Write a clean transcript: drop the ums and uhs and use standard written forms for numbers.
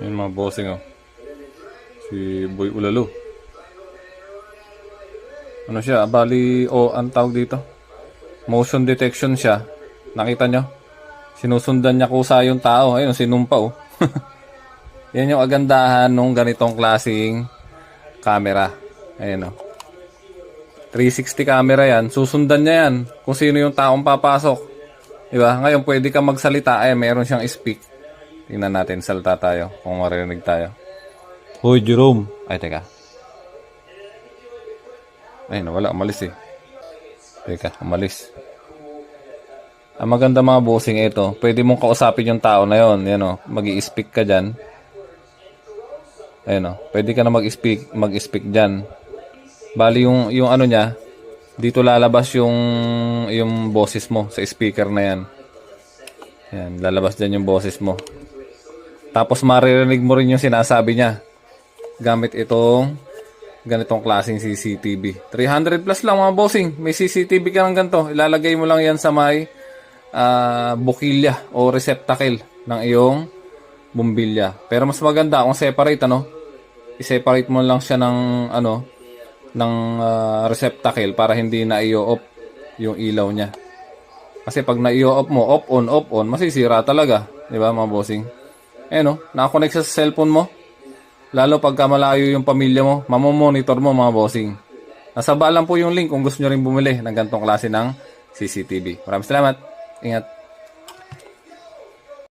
Yan mga bossing oh. Si Boy Ulalo. Ano siya? Bali, ang tawag dito. Motion detection siya. Nakita nyo? Sinusundan niya kusa yung tao. Ayun, sinumpa oh. Yan yung agandahan nung ganitong klaseng camera. Ayun oh. 360 camera yan. Susundan niya yan kung sino yung taong papasok. Diba? Ngayon, pwede ka magsalita. Ay, meron siyang speak. Tingnan natin, salita tayo. Kung marinig tayo. Hoy, Jerome. Ay, teka. Ay, nawala. Umalis eh. Teka, umalis. Ang maganda mga bossing ito, pwede mong kausapin yung tao na yon. Yan o, mag-i-speak ka dyan. Ayun o, pwede ka na mag-speak dyan. Bali yung ano niya, dito lalabas yung boses mo sa speaker na yan. Yan, lalabas dyan yung boses mo. Tapos maririnig mo rin yung sinasabi niya. Gamit itong ganitong klaseng CCTV. 300 plus lang mga bossing. May CCTV ka ng ganito. Ilalagay mo lang yan sa may bukilya o receptacle ng iyong bumbilya. Pero mas maganda kung separate ano. I-separate mo lang siya ng receptacle para hindi na i-off yung ilaw niya. Kasi pag na-i-off mo, off on, masisira talaga. Di ba mga bossing? Ayan o, nakakonect sa cellphone mo. Lalo pagka malayo yung pamilya mo, mamomonitor mo mga bossing. Nasa baba lang po yung link kung gusto nyo rin bumili ng ganitong klase ng CCTV. Maraming salamat. Ingat.